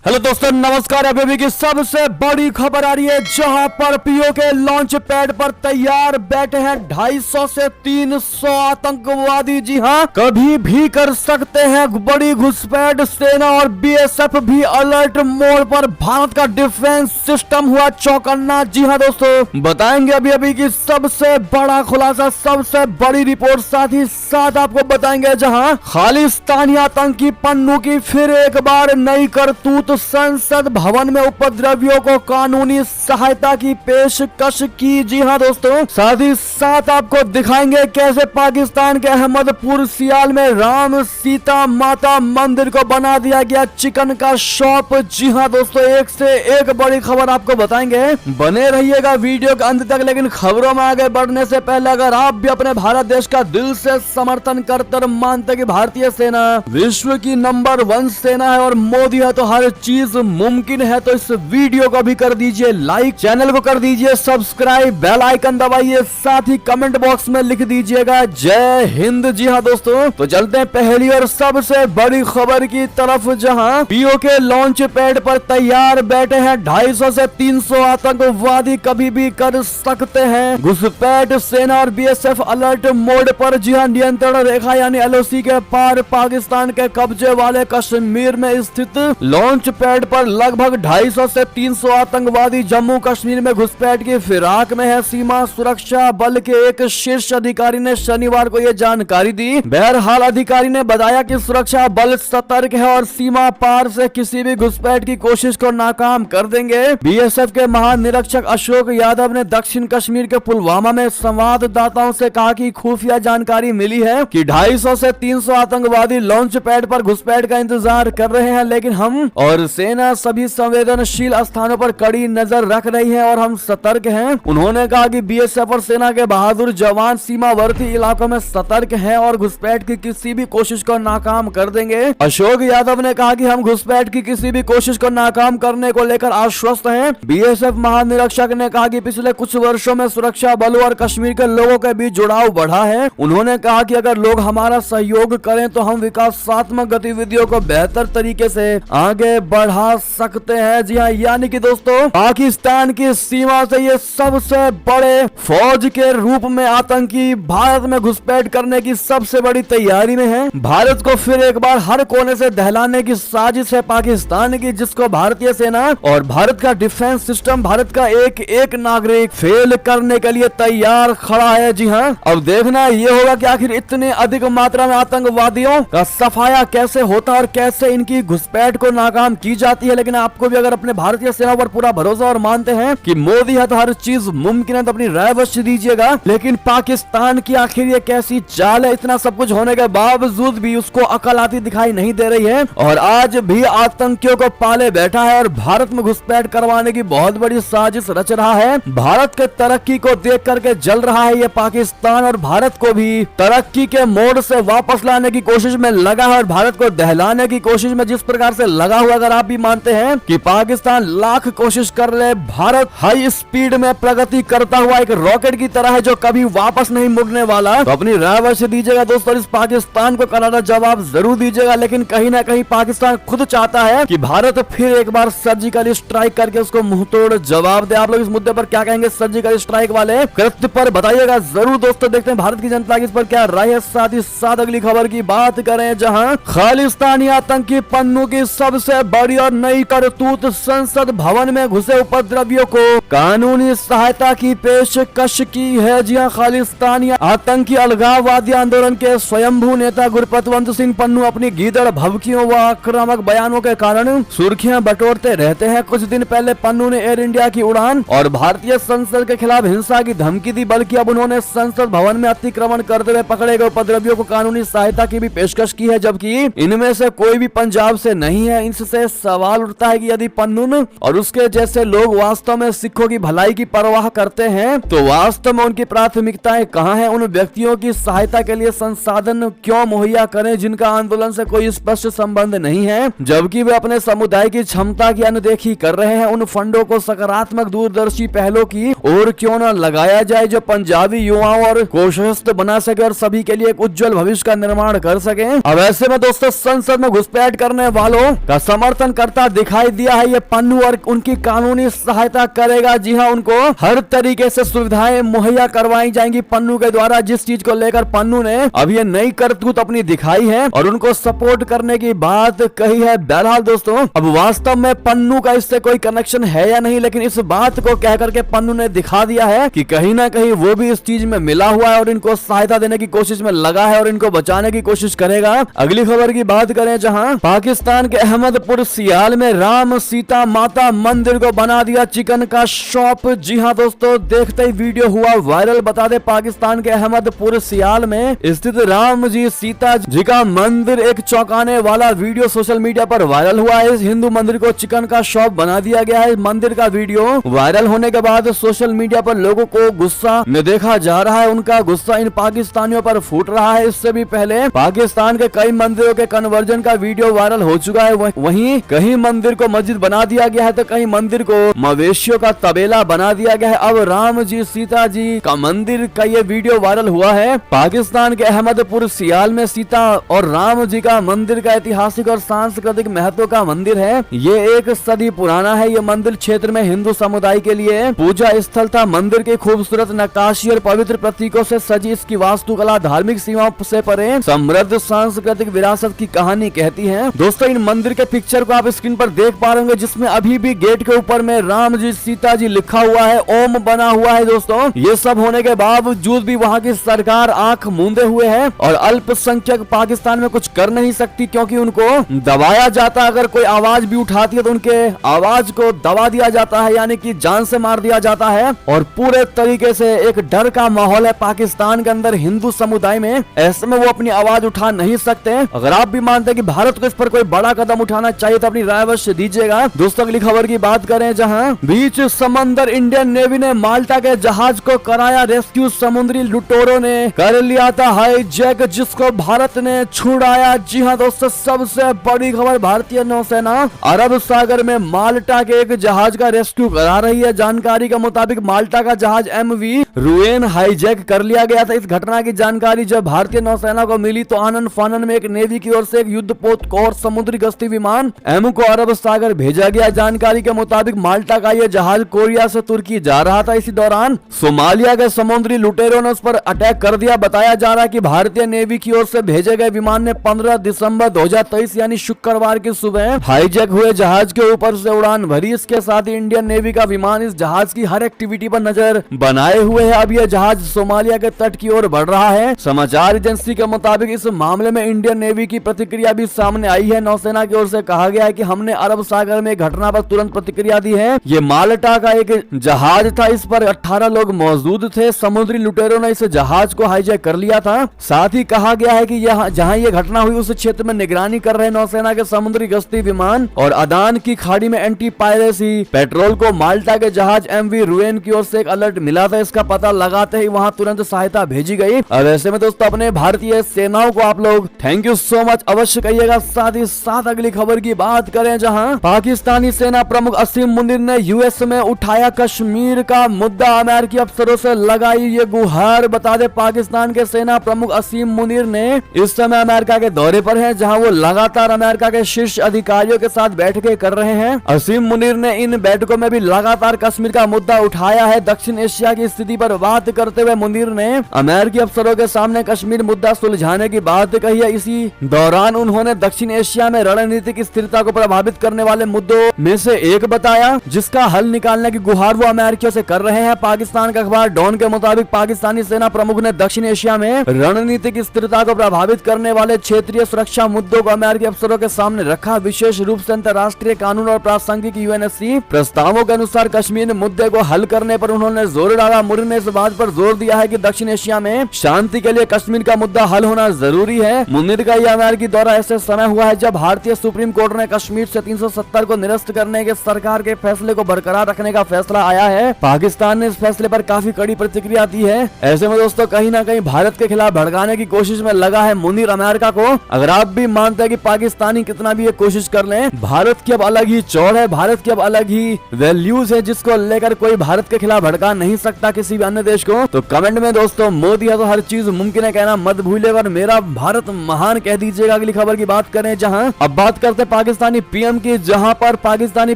Hello दोस्तों, नमस्कार। अभी की सबसे बड़ी खबर आ रही है, जहां पर पीओ के लॉन्च पैड पर तैयार बैठे हैं 250 से 300 आतंकवादी। जी हां, कभी भी कर सकते हैं बड़ी घुसपैठ। सेना और बीएसएफ भी अलर्ट मोड पर। भारत का डिफेंस सिस्टम हुआ चौकन्ना। जी हां दोस्तों, बताएंगे अभी की सबसे बड़ा खुलासा, सबसे बड़ी रिपोर्ट। साथ ही साथ आपको बताएंगे जहां खालिस्तानी आतंकी पन्नू की फिर एक बार नई करतूत। संसद भवन में उपद्रवियों को कानूनी सहायता की पेशकश की। जी हां दोस्तों, साथ ही साथ आपको दिखाएंगे कैसे पाकिस्तान के अहमदपुर सियाल में राम सीता माता मंदिर को बना दिया गया चिकन का शॉप। जी हां दोस्तों, एक से एक बड़ी खबर आपको बताएंगे। बने रहिएगा वीडियो के अंत तक। लेकिन खबरों में आगे बढ़ने से पहले अगर आप भी अपने भारत देश का दिल से समर्थन करते और मानते कि भारतीय सेना विश्व की नंबर 1 सेना है और मोदी है तो हर चीज मुमकिन है, तो इस वीडियो को भी कर दीजिए लाइक, चैनल को कर दीजिए सब्सक्राइब, बेल आइकन दबाइए, साथ ही कमेंट बॉक्स में लिख दीजिएगा जय हिंद। जी हां दोस्तों, तो चलते हैं पहली और सबसे बड़ी खबर की तरफ, जहां पीओ के लॉन्च पैड पर तैयार बैठे हैं 250 से 300 आतंकवादी। कभी भी कर सकते हैं घुसपैठ। सेना और बीएसएफ अलर्ट मोड पर। जी हां, नियंत्रण रेखा यानी एलओसी के पार पाकिस्तान के कब्जे वाले कश्मीर में स्थित लॉन्च पैड पर लगभग 250 से 300 आतंकवादी जम्मू कश्मीर में घुसपैठ की फिराक में है। सीमा सुरक्षा बल के एक शीर्ष अधिकारी ने शनिवार को यह जानकारी दी। बहरहाल अधिकारी ने बताया कि सुरक्षा बल सतर्क है और सीमा पार से किसी भी घुसपैठ की कोशिश को नाकाम कर देंगे। बीएसएफ के महानिरीक्षक अशोक यादव ने दक्षिण कश्मीर के पुलवामा में संवाददाताओं से कहा कि खुफिया जानकारी मिली है कि 250 से 300 आतंकवादी लॉन्च पैड पर घुसपैठ का इंतजार कर रहे हैं, लेकिन हम और सेना सभी संवेदनशील स्थानों पर कड़ी नजर रख रही है और हम सतर्क हैं। उन्होंने कहा कि बीएसएफ और सेना के बहादुर जवान सीमावर्ती इलाकों में सतर्क हैं और घुसपैठ की किसी भी कोशिश को नाकाम कर देंगे। अशोक यादव ने कहा कि हम घुसपैठ की किसी भी कोशिश को नाकाम करने को लेकर आश्वस्त हैं। बीएसएफ महानिरीक्षक ने कहा कि पिछले कुछ वर्षों में सुरक्षा बलों और कश्मीर के लोगों के बीच जुड़ाव बढ़ा है। उन्होंने कहा कि अगर लोग हमारा सहयोग करें तो हम विकासात्मक गतिविधियों को बेहतर तरीके से आगे बढ़ा सकते हैं। जी हाँ, यानी कि दोस्तों पाकिस्तान की सीमा से ये सबसे बड़े फौज के रूप में आतंकी भारत में घुसपैठ करने की सबसे बड़ी तैयारी में है। भारत को फिर एक बार हर कोने से दहलाने की साजिश है पाकिस्तान की, जिसको भारतीय सेना और भारत का डिफेंस सिस्टम, भारत का एक एक नागरिक फेल करने के लिए तैयार खड़ा है। जी हाँ, अब देखना ये होगा कि आखिर इतने अधिक मात्रा में आतंकवादियों का सफाया कैसे होता और कैसे इनकी घुसपैठ को नाकाम की जाती है। लेकिन आपको भी अगर अपने भारतीय सेना पर पूरा भरोसा और मानते हैं कि मोदी है तो हर चीज मुमकिन है, तो अपनी राय अवश्य दीजिएगा। लेकिन पाकिस्तान की आखिर ये कैसी चाल है, इतना सब कुछ होने के बावजूद भी उसको अकल आती दिखाई नहीं दे रही है और आज भी आतंकियों को पाले बैठा है और भारत में घुसपैठ करवाने की बहुत बड़ी साजिश रच रहा है। भारत के तरक्की को देख करके जल रहा है ये पाकिस्तान और भारत को भी तरक्की के मोड़ से वापस लाने की कोशिश में लगा है और भारत को दहलाने की कोशिश में जिस प्रकार से लगा हुआ, अगर आप भी मानते हैं कि पाकिस्तान लाख कोशिश कर ले, भारत हाई स्पीड में प्रगति करता हुआ एक रॉकेट की तरह है जो कभी वापस नहीं मुड़ने वाला, तो अपनी राय अवश्य दीजिएगा दोस्तों। इस पाकिस्तान को करारा जवाब जरूर दीजिएगा। लेकिन कहीं ना कहीं पाकिस्तान खुद चाहता है कि भारत फिर एक बार सर्जिकल स्ट्राइक करके उसको मुंहतोड़ जवाब दे। आप लोग इस मुद्दे पर क्या कहेंगे, सर्जिकल स्ट्राइक वाले कृत्य पर बताइएगा जरूर दोस्तों। देखते हैं भारत की जनता की इस पर क्या राय है। साथ ही साथ अगली खबर की बात करें, जहां खालिस्तानी आतंकी पन्नू की सबसे बड़ी और नई करतूत, संसद भवन में घुसे उपद्रवियों को कानूनी सहायता की पेशकश की है। जी हां, खालिस्तानी आतंकी अलगाववादी आंदोलन के स्वयंभू नेता गुरपतवंत सिंह पन्नू अपनी गीदड़ भभकियों व आक्रामक बयानों के कारण सुर्खियां बटोरते रहते हैं। कुछ दिन पहले पन्नू ने एयर इंडिया की उड़ान और भारतीय संसद के खिलाफ हिंसा की धमकी दी, बल्कि अब उन्होंने संसद भवन में अतिक्रमण करते हुए पकड़े गए उपद्रवियों को कानूनी सहायता की भी पेशकश की है, जबकि इनमें से कोई भी पंजाब से नहीं है। इससे सवाल उठता है कि यदि पन्नून और उसके जैसे लोग वास्तव में सिखों की भलाई की परवाह करते हैं तो वास्तव में उनकी प्राथमिकताएं कहां हैं? उन व्यक्तियों की सहायता के लिए संसाधन क्यों मुहैया करें जिनका आंदोलन से कोई स्पष्ट संबंध नहीं है, जबकि वे अपने समुदाय की क्षमता की अनदेखी कर रहे हैं? उन फंडों को सकारात्मक दूरदर्शी पहलों की और क्यों न लगाया जाए जो पंजाबी युवाओं और कोशस्त बना सके और सभी के लिए एक उज्जवल भविष्य का निर्माण कर सके। अब ऐसे में दोस्तों संसद में घुसपैठ करने वालों का समर्थन समर्थन करता दिखाई दिया है ये पन्नू और उनकी कानूनी सहायता करेगा। जी हाँ, उनको हर तरीके से सुविधाएं मुहैया करवाई जाएंगी पन्नू के द्वारा। जिस चीज को लेकर पन्नू ने अब ये नई करतूत अपनी दिखाई है और उनको सपोर्ट करने की बात कही है। बहरहाल दोस्तों, अब वास्तव में पन्नू का इससे कोई कनेक्शन है या नहीं, लेकिन इस बात को कह करके पन्नू ने दिखा दिया है कि कहीं ना कहीं वो भी इस चीज में मिला हुआ है और इनको सहायता देने की कोशिश में लगा है और इनको बचाने की कोशिश करेगा। अगली खबर की बात करें, जहां पाकिस्तान के अहमदपुर सियाल में राम सीता माता मंदिर को बना दिया चिकन का शॉप। जी हां दोस्तों, देखते ही वीडियो हुआ वायरल। बता दे, पाकिस्तान के अहमदपुर सियाल में स्थित राम जी सीता जी का मंदिर, एक चौंकाने वाला वीडियो सोशल मीडिया पर वायरल हुआ है। इस हिंदू मंदिर को चिकन का शॉप बना दिया गया है। मंदिर का वीडियो वायरल होने के बाद सोशल मीडिया पर लोगों को गुस्सा में देखा जा रहा है। उनका गुस्सा इन पाकिस्तानियों पर फूट रहा है। इससे भी पहले पाकिस्तान के कई मंदिरों के कन्वर्जन का वीडियो वायरल हो चुका है। वहीं कहीं मंदिर को मस्जिद बना दिया गया है तो कहीं मंदिर को मवेशियों का तबेला बना दिया गया है। अब राम जी सीता जी का मंदिर का ये वीडियो वायरल हुआ है। पाकिस्तान के अहमदपुर सियाल में सीता और राम जी का मंदिर का ऐतिहासिक और सांस्कृतिक महत्व का मंदिर है। ये 1 सदी पुराना है। ये मंदिर क्षेत्र में हिंदू समुदाय के लिए पूजा स्थल था। मंदिर की खूबसूरत नक्काशी और पवित्र प्रतीकों से सजी इसकी वास्तुकला धार्मिक सीमाओं से परे समृद्ध सांस्कृतिक विरासत की कहानी कहती है। दोस्तों, इन मंदिर के पिक्चर को आप स्क्रीन पर देख पा रहे होंगे, जिसमें अभी भी गेट के ऊपर में राम जी सीता जी लिखा हुआ है, ओम बना हुआ है। दोस्तों, ये सब होने के बावजूद भी वहाँ की सरकार आंख मूंदे हुए है और अल्पसंख्यक पाकिस्तान में कुछ कर नहीं सकती, क्योंकि उनको दबाया जाता है। अगर कोई आवाज भी उठाती है तो उनके आवाज को दबा दिया जाता है, यानी कि जान से मार दिया जाता है। और पूरे तरीके से एक डर का माहौल है पाकिस्तान के अंदर हिंदू समुदाय में। ऐसे में वो अपनी आवाज उठा नहीं सकते। अगर आप भी मानते हैं कि भारत को इस पर कोई बड़ा कदम उठाना चाहिए तो अपनी राय अवश्य दीजिएगा। दोस्तों, अगली खबर की बात करें, जहां बीच समंदर इंडियन नेवी ने माल्टा के जहाज को कराया रेस्क्यू। समुद्री लुटेरों ने कर लिया था हाईजैक, जिसको भारत ने छुड़ाया। जी हां दोस्तों, सबसे बड़ी खबर, भारतीय नौसेना अरब सागर में माल्टा के एक जहाज का रेस्क्यू करा रही है। जानकारी के मुताबिक माल्टा का जहाज MV रुएन हाईजैक कर लिया गया था। इस घटना की जानकारी जब भारतीय नौसेना को मिली तो आनंद फानन में एक नेवी की ओर से एक युद्धपोत और समुद्री गश्ती विमान M को अरब सागर भेजा गया। जानकारी के मुताबिक माल्टा का यह जहाज कोरिया से तुर्की जा रहा था। इसी दौरान सोमालिया के समुद्री लुटेरों ने उस पर अटैक कर दिया। बताया जा रहा है कि भारतीय नेवी की ओर से भेजे गए विमान ने 15 दिसंबर 2023 यानी शुक्रवार की सुबह हाईजैक हुए जहाज के ऊपर से उड़ान भरी। इसके साथ ही इंडियन नेवी का विमान इस जहाज की हर एक्टिविटी पर नजर बनाए हुए है। अब यह जहाज सोमालिया के तट की ओर बढ़ रहा है। समाचार एजेंसी के मुताबिक इस मामले में इंडियन नेवी की प्रतिक्रिया भी सामने आई है। नौसेना की ओर से कहा गया है कि हमने अरब सागर में घटना पर तुरंत प्रतिक्रिया दी है। ये माल्टा का एक जहाज था, इस पर 18 लोग मौजूद थे। समुद्री लुटेरों ने इस जहाज को हाईजैक कर लिया था। साथ ही कहा गया है कि जहां ये घटना हुई उस क्षेत्र में निगरानी कर रहे नौसेना के समुद्री गश्ती विमान और अदान की खाड़ी में एंटी पायरेसी पेट्रोल को माल्टा के जहाज MV रुएन की ओर से एक अलर्ट मिला था। इसका पता लगाते ही वहां तुरंत सहायता भेजी गई। और ऐसे में दोस्तों, अपने भारतीय सेनाओं को आप लोग थैंक यू सो मच अवश्य कहिएगा। साथ ही साथ अगली खबर की बात करें, जहां पाकिस्तानी सेना प्रमुख असीम मुनीर ने US में उठाया कश्मीर का मुद्दा। अमेरिकी अफसरों से लगाई ये गुहार। बता दे, पाकिस्तान के सेना प्रमुख असीम मुनीर ने इस समय अमेरिका के दौरे पर हैं, जहां वो लगातार अमेरिका के शीर्ष अधिकारियों के साथ बैठकें कर रहे हैं। असीम मुनीर ने इन बैठकों में भी लगातार कश्मीर का मुद्दा उठाया है। दक्षिण एशिया की स्थिति पर बात करते हुए मुनीर ने अमेरिकी अफसरों के सामने कश्मीर मुद्दा सुलझाने की बात कही है। इसी दौरान उन्होंने दक्षिण एशिया में रणनीतिक स्थिरता को प्रभावित करने वाले मुद्दों में से एक बताया, जिसका हल निकालने की गुहार वो अमेरिकियों से कर रहे हैं। पाकिस्तान का अखबार डॉन के मुताबिक पाकिस्तानी सेना प्रमुख ने दक्षिण एशिया में रणनीतिक स्थिरता को प्रभावित करने वाले क्षेत्रीय सुरक्षा मुद्दों को अमेरिकी अफसरों के सामने रखा। विशेष रूप से अंतर्राष्ट्रीय कानून और प्रासंगिक UNSC प्रस्तावों के अनुसार कश्मीर मुद्दे को हल करने पर उन्होंने जोर डाला। मुनीर ने इस बात पर जोर दिया है कि दक्षिण एशिया में शांति के लिए कश्मीर का मुद्दा हल होना जरूरी है। मुनीर का यह अमेरिकी दौरा ऐसे समय हुआ है जब भारतीय सुप्रीम कोर्ट ने कश्मीर से 370 को निरस्त करने के सरकार के फैसले को बरकरार रखने का फैसला आया है। पाकिस्तान ने इस फैसले पर काफी कड़ी प्रतिक्रिया दी है। ऐसे में दोस्तों, कहीं ना कहीं भारत के खिलाफ भड़काने की कोशिश में लगा है मुनीर अमेरिका को। अगर आप भी मानते हैं कि पाकिस्तानी कितना भी ये कोशिश कर लें, भारत की अब अलग ही चौड़ है, भारत की अब अलग ही वैल्यूज है, जिसको लेकर कोई भारत के खिलाफ भड़का नहीं सकता किसी भी अन्य देश को। तो कमेंट में दोस्तों मोदी है तो हर चीज मुमकिन है कहना मत भूलिएगा और मेरा भारत महान कह दीजिएगा। अगली खबर की बात करें, जहां अब बात करते हैं पाकिस्तानी पीएम की, जहां पर पाकिस्तानी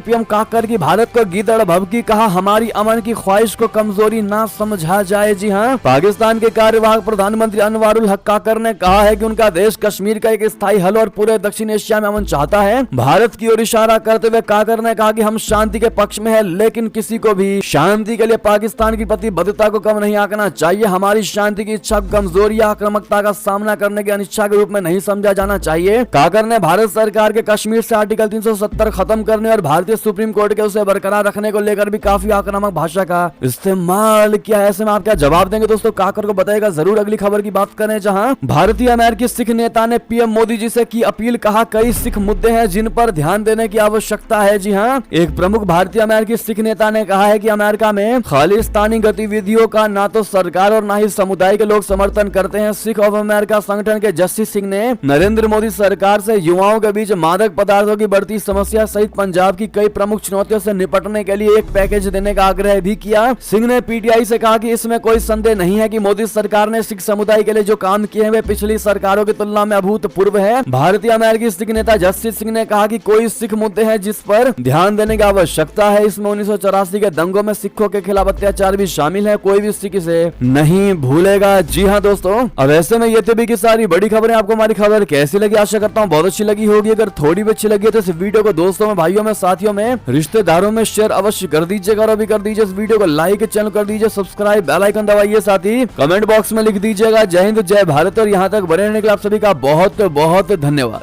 पीएम काकर की भारत को गीदड़ भभकी, कहा हमारी अमन की ख्वाहिश को कमजोरी ना समझा जाए। जी हां, पाकिस्तान के कार्यवाहक प्रधानमंत्री अनवारुल हक काकर ने कहा है कि उनका देश कश्मीर का एक स्थायी हल और पूरे दक्षिण एशिया में अमन चाहता है। भारत की ओर इशारा करते हुए काकर ने कहा कि हम शांति के पक्ष में है, लेकिन किसी को भी शांति के लिए पाकिस्तान की प्रतिबद्धता को कम नहीं आंकना चाहिए। हमारी शांति की इच्छा कमजोरी या आक्रामकता का सामना करने की अनिच्छा के रूप में नहीं समझा जाना चाहिए। काकर ने भारत सरकार के कश्मीर से आर्टिकल 370 खत्म करने और भारतीय सुप्रीम कोर्ट के उसे बरकरार रखने को लेकर भी काफी आक्रामक भाषा का इस्तेमाल किया है। ऐसे में आप क्या जवाब देंगे दोस्तों? काकर को बताएगा जरूर। अगली खबर की बात करें, जहां भारतीय अमेरिकी सिख नेता ने पीएम मोदी जी से की अपील, कहा कई सिख मुद्दे हैं जिन पर ध्यान देने की आवश्यकता है। जी हां, एक प्रमुख भारतीय अमेरिकी सिख नेता ने कहा है कि अमेरिका में खालिस्तानी गतिविधियों का ना तो सरकार और ना ही समुदाय के लोग समर्थन करते हैं। सिख ऑफ अमेरिका संगठन के जस्टिस सिंह ने नरेंद्र मोदी सरकार से युवाओं के बीच मादक पदार्थों की बढ़ती समस्या सहित पंजाब की कई प्रमुख चुनौतियों से निपटने के लिए एक पैकेज देने का आग्रह भी किया। सिंह ने पीटीआई से कहा कि इसमें कोई संदेह नहीं है कि मोदी सरकार ने सिख समुदाय के लिए जो काम किए हैं वे पिछली सरकारों की तुलना में अभूतपूर्व है। भारतीय अमेरिकी सिख नेता जस्टिस सिंह ने कहा कि कोई सिख मुद्दे हैं जिस पर ध्यान देने की आवश्यकता है। इसमें 1984 के दंगों में सिखों के खिलाफ अत्याचार भी शामिल है, कोई भी सिख इसे नहीं भूलेगा। जी हाँ दोस्तों, अब ऐसे में ये भी की सारी बड़ी खबरें। आपको हमारी खबर कैसी लगी? आशा करता हूँ बहुत अच्छी लगी होगी। अगर थोड़ी भी अच्छी लगी है तो इस वीडियो को दोस्तों में, भाइयों में, साथियों में, रिश्तेदारों में शेयर अवश्य कर दीजिएगा और अभी कर दीजिए इस वीडियो को लाइक, चैनल कर दीजिए सब्सक्राइब, बेल आइकन दबाइए, साथ ही कमेंट बॉक्स में लिख दीजिएगा जय हिंद जय भारत। और यहाँ तक बने रहने के लिए आप सभी का बहुत बहुत धन्यवाद।